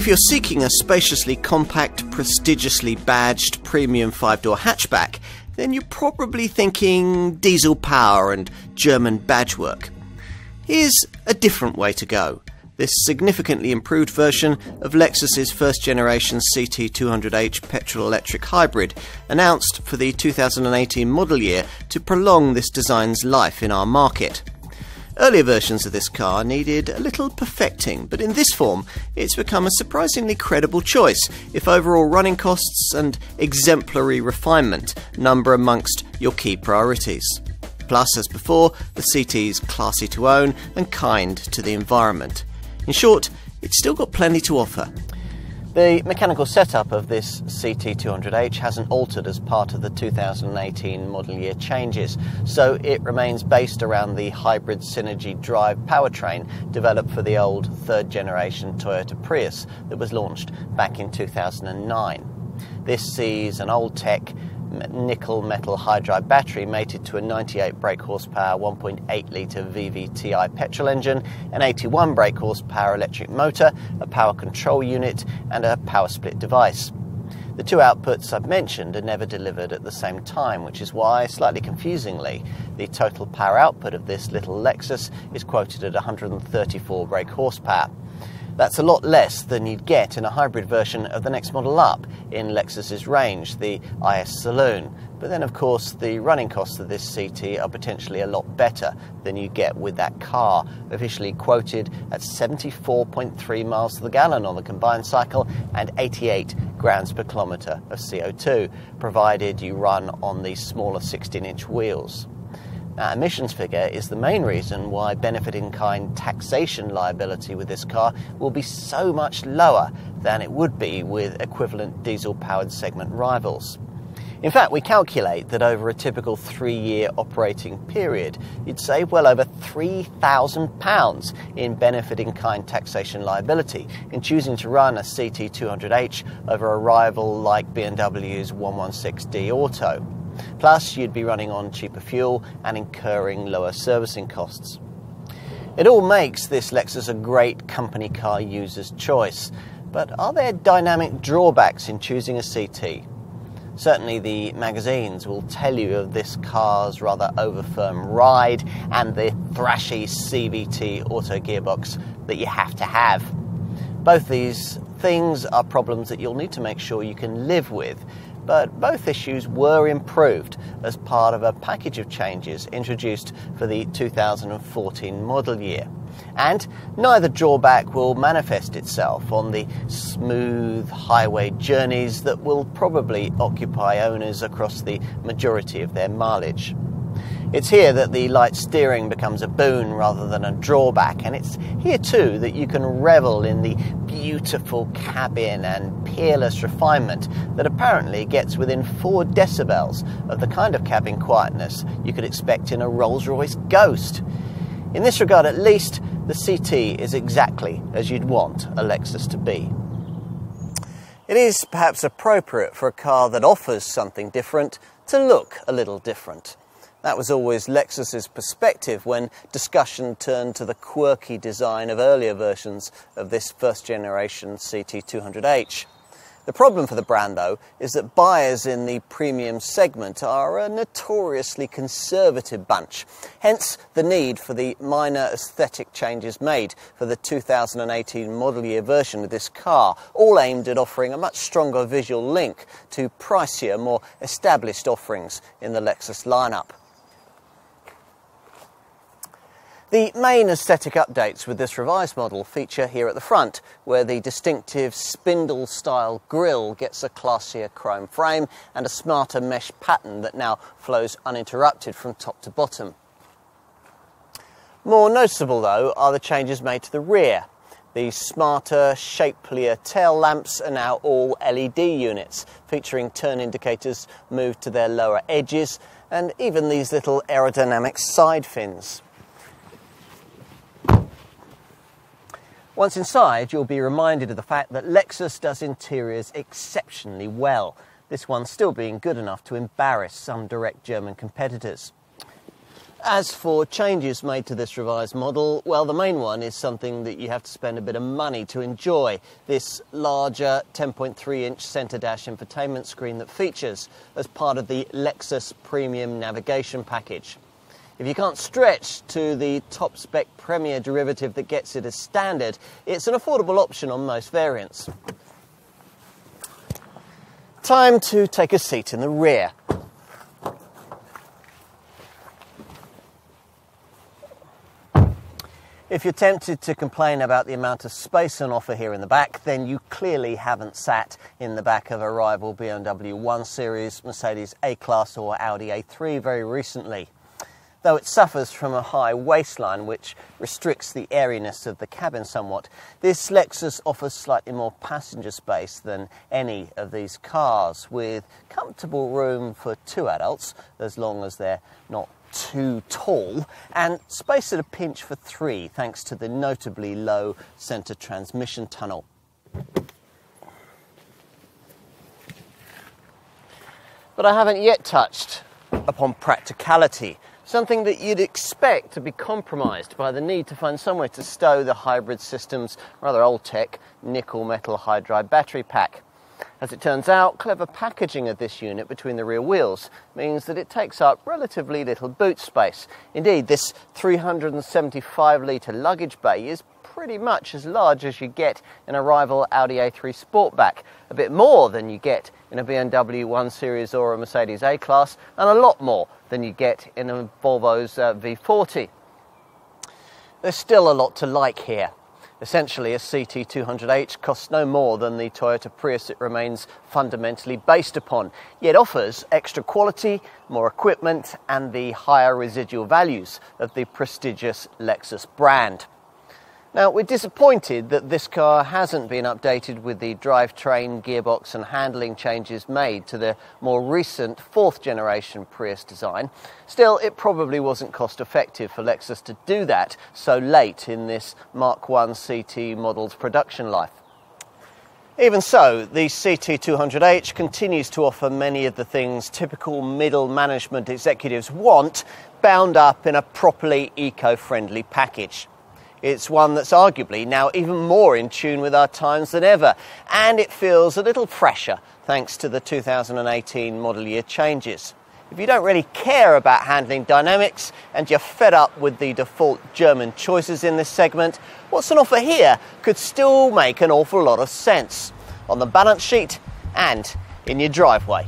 If you're seeking a spaciously compact, prestigiously badged premium 5-door hatchback, then you're probably thinking diesel power and German badge work. Here's a different way to go. This significantly improved version of Lexus's first generation CT 200h petrol-electric hybrid, announced for the 2018 model year to prolong this design's life in our market. Earlier versions of this car needed a little perfecting, but in this form it's become a surprisingly credible choice if overall running costs and exemplary refinement number amongst your key priorities. Plus, as before, the CT's classy to own and kind to the environment. In short, it's still got plenty to offer. The mechanical setup of this CT200H hasn't altered as part of the 2018 model year changes, so it remains based around the hybrid Synergy drive powertrain developed for the old third generation Toyota Prius that was launched back in 2009. This sees an old tech nickel metal hydride battery mated to a 98 brake horsepower 1.8 litre VVTi petrol engine, an 81 brake horsepower electric motor, a power control unit and a power split device. The two outputs I've mentioned are never delivered at the same time, which is why, slightly confusingly, the total power output of this little Lexus is quoted at 134 brake horsepower. That's a lot less than you'd get in a hybrid version of the next model up in Lexus's range, the IS Saloon. But then, of course, the running costs of this CT are potentially a lot better than you get with that car, officially quoted at 74.3 miles to the gallon on the combined cycle and 88 grams per kilometre of CO2, provided you run on the smaller 16-inch wheels. That emissions figure is the main reason why benefit-in-kind taxation liability with this car will be so much lower than it would be with equivalent diesel-powered segment rivals. In fact, we calculate that over a typical 3-year operating period, you'd save well over £3,000 in benefit-in-kind taxation liability in choosing to run a CT200H over a rival like BMW's 116D Auto. Plus, you'd be running on cheaper fuel and incurring lower servicing costs. It all makes this Lexus a great company car user's choice, but are there dynamic drawbacks in choosing a CT? Certainly the magazines will tell you of this car's rather over-firm ride and the thrashy CVT auto gearbox that you have to have. Both these things are problems that you'll need to make sure you can live with, but both issues were improved as part of a package of changes introduced for the 2014 model year. And neither drawback will manifest itself on the smooth highway journeys that will probably occupy owners across the majority of their mileage. It's here that the light steering becomes a boon rather than a drawback, and it's here too that you can revel in the beautiful cabin and peerless refinement that apparently gets within 4 decibels of the kind of cabin quietness you could expect in a Rolls-Royce Ghost. In this regard at least, the CT is exactly as you'd want a Lexus to be. It is perhaps appropriate for a car that offers something different to look a little different. That was always Lexus's perspective when discussion turned to the quirky design of earlier versions of this first generation CT200H. The problem for the brand, though, is that buyers in the premium segment are a notoriously conservative bunch, hence the need for the minor aesthetic changes made for the 2018 model year version of this car, all aimed at offering a much stronger visual link to pricier, more established offerings in the Lexus lineup. The main aesthetic updates with this revised model feature here at the front, where the distinctive spindle-style grille gets a classier chrome frame and a smarter mesh pattern that now flows uninterrupted from top to bottom. More noticeable, though, are the changes made to the rear. The smarter, shapelier tail lamps are now all LED units, featuring turn indicators moved to their lower edges, and even these little aerodynamic side fins. Once inside, you'll be reminded of the fact that Lexus does interiors exceptionally well, this one still being good enough to embarrass some direct German competitors. As for changes made to this revised model, well, the main one is something that you have to spend a bit of money to enjoy. This larger 10.3-inch centre dash infotainment screen that features as part of the Lexus Premium Navigation package. If you can't stretch to the top-spec Premier derivative that gets it as standard, it's an affordable option on most variants. Time to take a seat in the rear. If you're tempted to complain about the amount of space on offer here in the back, then you clearly haven't sat in the back of a rival BMW 1 Series, Mercedes A-Class or Audi A3 very recently. Though it suffers from a high waistline which restricts the airiness of the cabin somewhat, this Lexus offers slightly more passenger space than any of these cars, with comfortable room for 2 adults, as long as they're not too tall, and space at a pinch for 3 thanks to the notably low centre transmission tunnel. But I haven't yet touched upon practicality, something that you'd expect to be compromised by the need to find somewhere to stow the hybrid system's rather old-tech nickel metal hydride battery pack. As it turns out, clever packaging of this unit between the rear wheels means that it takes up relatively little boot space. Indeed, this 375-litre luggage bay is pretty much as large as you get in a rival Audi A3 Sportback, a bit more than you get in a BMW 1 Series or a Mercedes A-Class, and a lot more than you get in a Volvo's V40. There's still a lot to like here. Essentially, a CT 200H costs no more than the Toyota Prius it remains fundamentally based upon, yet offers extra quality, more equipment, and the higher residual values of the prestigious Lexus brand. Now, we're disappointed that this car hasn't been updated with the drivetrain, gearbox and handling changes made to the more recent 4th generation Prius design. Still, it probably wasn't cost effective for Lexus to do that so late in this Mark 1 CT model's production life. Even so, the CT 200H continues to offer many of the things typical middle management executives want, bound up in a properly eco-friendly package. It's one that's arguably now even more in tune with our times than ever, and it feels a little fresher thanks to the 2018 model year changes. If you don't really care about handling dynamics and you're fed up with the default German choices in this segment, what's on offer here could still make an awful lot of sense on the balance sheet and in your driveway.